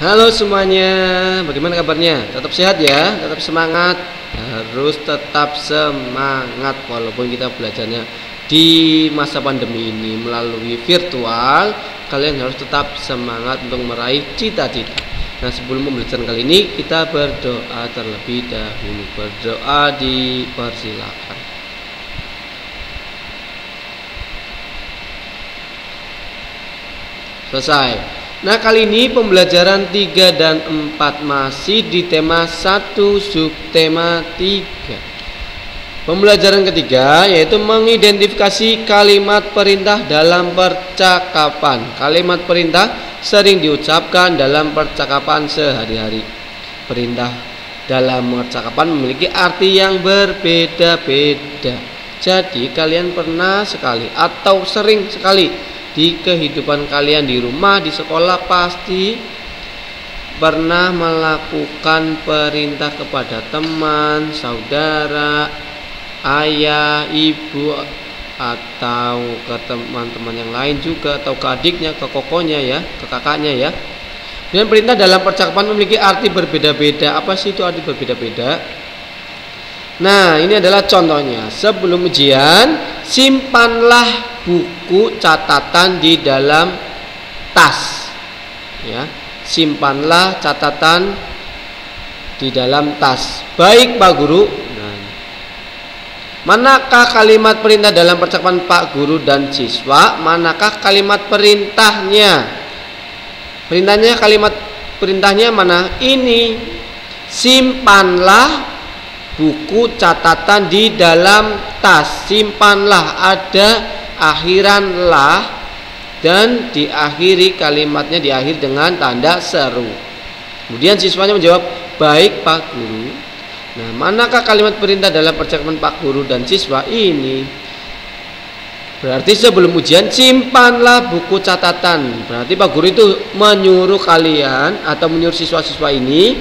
Halo semuanya, bagaimana kabarnya? Tetap sehat ya, tetap semangat. Harus tetap semangat walaupun kita belajarnya di masa pandemi ini melalui virtual. Kalian harus tetap semangat untuk meraih cita-cita. Nah, sebelum pembelajaran kali ini kita berdoa terlebih dahulu. Berdoa dipersilakan. Selesai. Nah, kali ini pembelajaran 3 dan 4 masih di tema 1 subtema 3. Pembelajaran ketiga yaitu mengidentifikasi kalimat perintah dalam percakapan. Kalimat perintah sering diucapkan dalam percakapan sehari-hari. Perintah dalam percakapan memiliki arti yang berbeda-beda. Jadi kalian pernah sekali atau sering sekali di kehidupan kalian di rumah, di sekolah pasti pernah melakukan perintah kepada teman, saudara, ayah, ibu, atau ke teman-teman yang lain juga, atau ke adiknya, ke kokonya ya, ke kakaknya ya. Dan perintah dalam percakapan memiliki arti berbeda-beda. Apa sih itu arti berbeda-beda? Nah, ini adalah contohnya. Sebelum ujian, simpanlah buku catatan di dalam tas. Ya, simpanlah catatan di dalam tas. Baik, Pak Guru. Nah, manakah kalimat perintah dalam percakapan Pak Guru dan siswa? Manakah kalimat perintahnya? Kalimat perintahnya mana? Ini. Simpanlah buku catatan di dalam tas. Simpanlah, ada akhiran lah dan diakhiri kalimatnya diakhiri dengan tanda seru. Kemudian siswanya menjawab, baik Pak Guru. Nah, manakah kalimat perintah dalam percakapan Pak Guru dan siswa? Ini berarti sebelum ujian simpanlah buku catatan. Berarti Pak Guru itu menyuruh kalian atau menyuruh siswa-siswa ini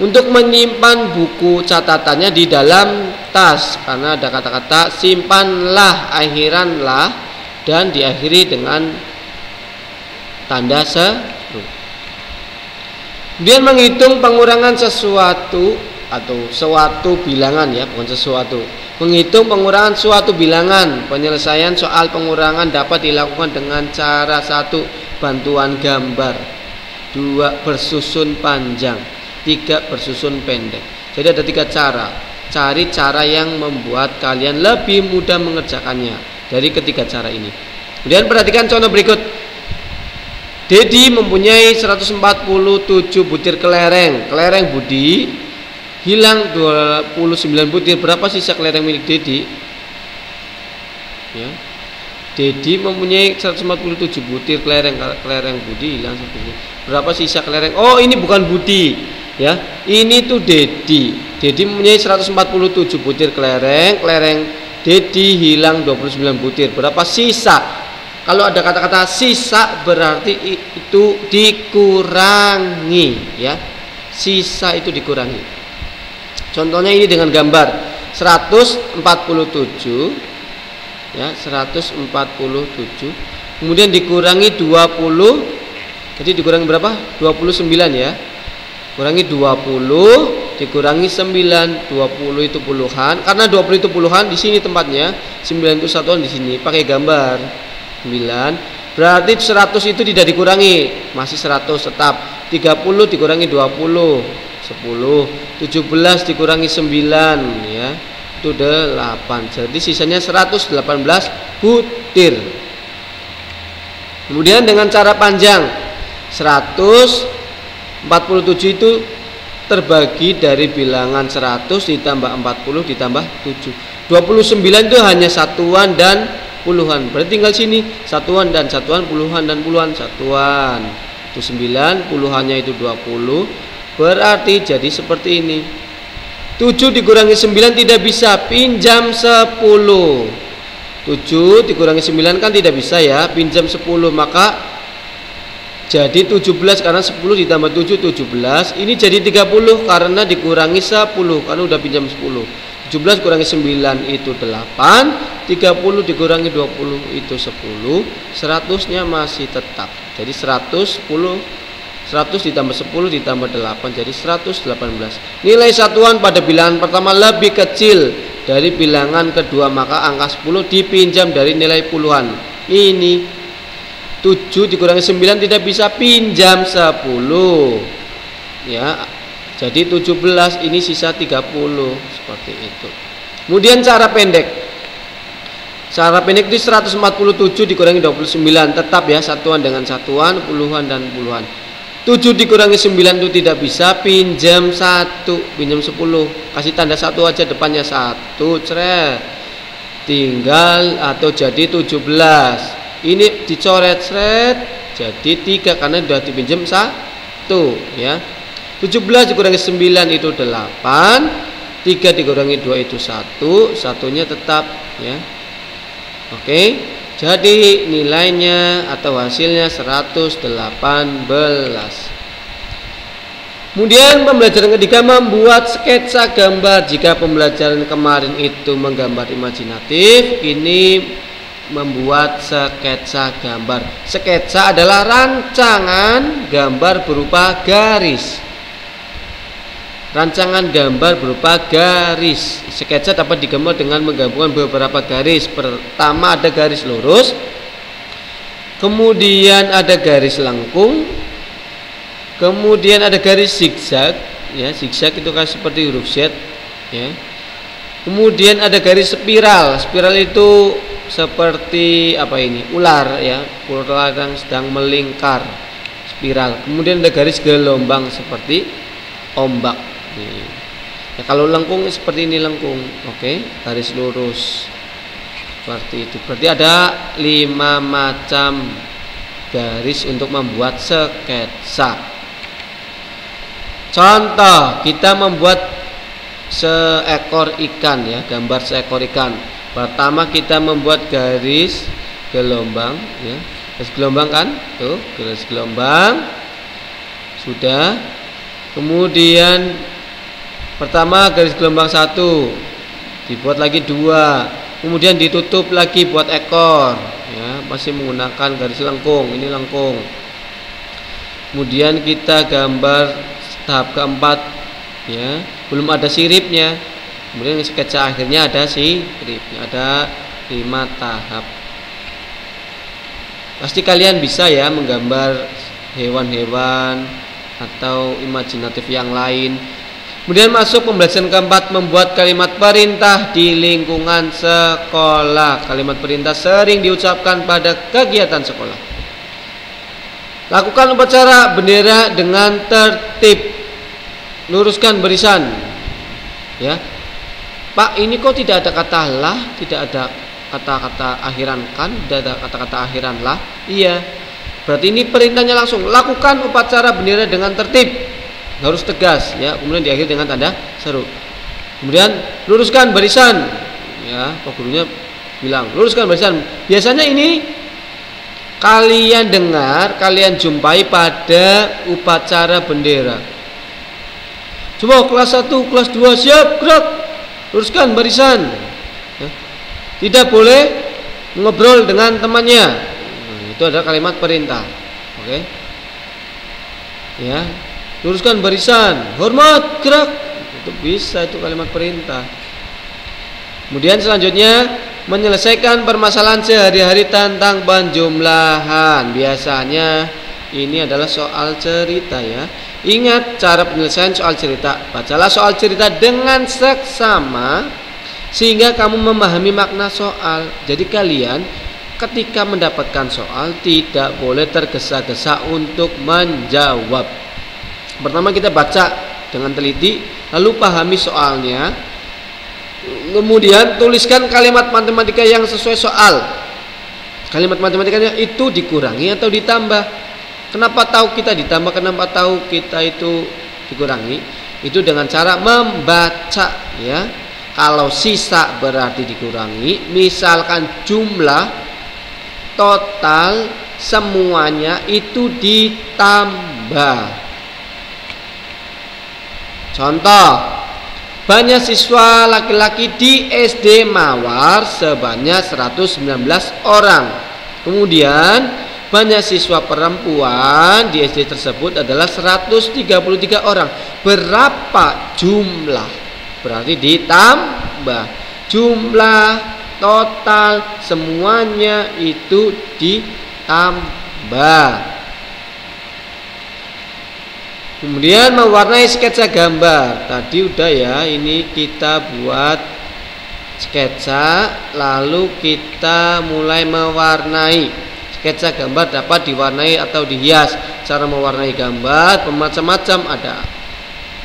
untuk menyimpan buku catatannya di dalam tas, karena ada kata-kata simpanlah, akhiranlah, dan diakhiri dengan tanda seru. Kemudian menghitung pengurangan sesuatu atau suatu bilangan ya, bukan sesuatu. Menghitung pengurangan suatu bilangan. Penyelesaian soal pengurangan dapat dilakukan dengan cara 1. Bantuan gambar, 2. Bersusun panjang, 3. Bersusun pendek. Jadi ada 3 cara. Cari cara yang membuat kalian lebih mudah mengerjakannya dari ketiga cara ini. Kemudian perhatikan contoh berikut. Dedi mempunyai 147 butir kelereng. Kelereng Budi hilang 29 butir. Berapa sisa kelereng milik Dedi? Ya. Dedi mempunyai 147 butir kelereng. Kelereng Budi hilang 1 butir. Berapa sisa kelereng? Oh, ini bukan Budi. Ya, ini tuh Dedi. Dedi mempunyai 147 butir kelereng. Kelereng Dedi hilang 29 butir. Berapa sisa? Kalau ada kata-kata sisa berarti itu dikurangi ya. Sisa itu dikurangi. Contohnya ini dengan gambar 147 ya, 147. Kemudian dikurangi 20. Jadi dikurangi berapa? 29 ya. Kurangi 20 dikurangi 9, 20 itu puluhan. Karena 20 itu puluhan, di sini tempatnya. 9 itu satuan di sini. Pakai gambar 9. Berarti 100 itu tidak dikurangi, masih 100 tetap. 30 dikurangi 20, 10. 17 dikurangi 9 ya. Itu 8. Jadi sisanya 118 butir. Kemudian dengan cara panjang 147 itu terbagi dari bilangan 100 ditambah 40 ditambah 7. 29 itu hanya satuan dan puluhan. Berarti tinggal sini satuan dan satuan, puluhan dan puluhan. Satuan itu 9, puluhannya itu 20. Berarti jadi seperti ini. 7 dikurangi 9 tidak bisa, pinjam 10. 7 dikurangi 9 kan tidak bisa ya, pinjam 10. Maka jadi 17 karena 10 ditambah 7 17. Ini jadi 30 karena dikurangi 10 karena udah pinjam 10. 17 kurangi 9 itu 8. 30 dikurangi 20 itu 10. 100-nya masih tetap. Jadi 110 100 ditambah 10 ditambah 8 jadi 118. Nilai satuan pada bilangan pertama lebih kecil dari bilangan kedua, maka angka 10 dipinjam dari nilai puluhan. Ini 7 dikurangi 9 tidak bisa pinjam 10 ya. Jadi 17, ini sisa 30 seperti itu. Kemudian cara pendek. Cara pendek di 147 dikurangi 29, tetap ya satuan dengan satuan, puluhan dan puluhan. 7 dikurangi 9 itu tidak bisa, pinjam 1, pinjam 10, kasih tanda 1 aja depannya 1, cret. Tinggal atau jadi 17. Ini dicoret cret, jadi 3 karena sudah dipinjam 1 ya. 17 dikurangi 9 itu 8, 3 dikurangi 2 itu 1, satunya tetap ya. Oke. Jadi nilainya atau hasilnya 118. Kemudian pembelajaran ketiga membuat sketsa gambar. Jika pembelajaran kemarin itu menggambar imajinatif, ini membuat sketsa gambar. Sketsa adalah rancangan gambar berupa garis. Rancangan gambar berupa garis. Sketsa dapat digambar dengan menggabungkan beberapa garis. Pertama ada garis lurus, kemudian ada garis lengkung, kemudian ada garis zigzag ya. Zigzag itu kan seperti huruf Z ya. Kemudian ada garis spiral. Spiral itu seperti apa ini? Ular ya. Ular yang sedang melingkar. Spiral. Kemudian ada garis gelombang seperti ombak. Ya, kalau lengkung seperti ini lengkung, oke, garis lurus seperti itu. Berarti ada 5 macam garis untuk membuat sketsa. Contoh, kita membuat seekor ikan ya, gambar seekor ikan. Pertama kita membuat garis gelombang ya, garis gelombang kan, tuh garis gelombang sudah. Kemudian pertama garis gelombang 1, dibuat lagi 2, kemudian ditutup lagi buat ekor ya, masih menggunakan garis lengkung. Ini lengkung. Kemudian kita gambar tahap keempat ya, belum ada siripnya. Kemudian sketsa akhirnya ada siripnya. Ada 5 tahap. Pasti kalian bisa ya menggambar hewan-hewan atau imajinatif yang lain. Kemudian masuk pembelajaran keempat, membuat kalimat perintah di lingkungan sekolah. Kalimat perintah sering diucapkan pada kegiatan sekolah. Lakukan upacara bendera dengan tertib. Luruskan barisan. Ya. Pak, ini kok tidak ada kata lah, tidak ada kata-kata akhiran kan, tidak ada kata-kata akhiran lah. Iya. Berarti ini perintahnya langsung, lakukan upacara bendera dengan tertib, harus tegas ya. Kemudian diakhiri dengan tanda seru. Kemudian luruskan barisan ya, Pak gurunya bilang luruskan barisan. Biasanya ini kalian dengar, kalian jumpai pada upacara bendera. Coba kelas 1, kelas 2 siap, gerak, luruskan barisan ya. Tidak boleh ngobrol dengan temannya. Itu adalah kalimat perintah. Oke. Ya. Luruskan barisan, hormat, gerak. Itu bisa, itu kalimat perintah. Kemudian selanjutnya menyelesaikan permasalahan sehari-hari tentang penjumlahan. Biasanya ini adalah soal cerita ya. Ingat cara penyelesaian soal cerita. Bacalah soal cerita dengan seksama sehingga kamu memahami makna soal. Jadi kalian ketika mendapatkan soal tidak boleh tergesa-gesa untuk menjawab. Pertama kita baca dengan teliti, lalu pahami soalnya. Kemudian tuliskan kalimat matematika yang sesuai soal. Kalimat matematikanya itu dikurangi atau ditambah. Kenapa tahu kita ditambah, kenapa tahu kita itu dikurangi? Itu dengan cara membaca ya. Kalau sisa berarti dikurangi. Misalkan jumlah total semuanya itu ditambah. Contoh, banyak siswa laki-laki di SD Mawar sebanyak 119 orang. Kemudian banyak siswa perempuan di SD tersebut adalah 133 orang. Berapa jumlah? Berarti ditambah jumlah total semuanya itu ditambah. Kemudian mewarnai sketsa gambar. Tadi udah ya, ini kita buat sketsa, lalu kita mulai mewarnai. Sketsa gambar dapat diwarnai atau dihias. Cara mewarnai gambar bermacam-macam, ada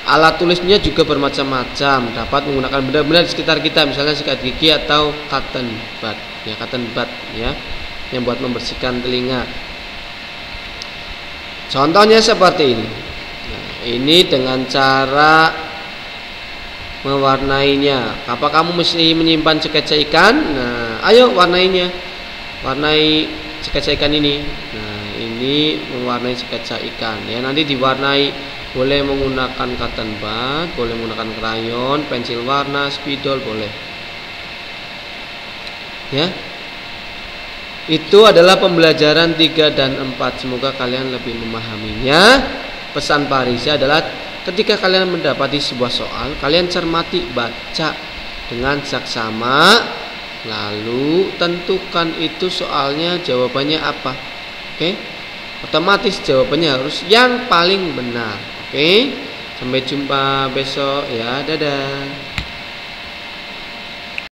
alat tulisnya juga bermacam-macam. Dapat menggunakan benda-benda di sekitar kita, misalnya sikat gigi atau cotton bud, ya, yang buat membersihkan telinga. Contohnya seperti ini. Nah, ini dengan cara mewarnainya. Apa kamu mesti menyimpan sketsa ikan? Nah, ayo warnainya. Warnai sketsa ikan ini. Nah, ini mewarnai sketsa ikan. Ya, nanti diwarnai, boleh menggunakan cotton bud, boleh menggunakan krayon, pensil warna, spidol, boleh. Ya. Itu adalah pembelajaran 3 dan 4. Semoga kalian lebih memahaminya. Pesan Pak Riza adalah ketika kalian mendapati sebuah soal, kalian cermati, baca dengan saksama, lalu tentukan itu soalnya jawabannya apa. Oke? Otomatis jawabannya harus yang paling benar. Oke? Sampai jumpa besok ya. Dadah.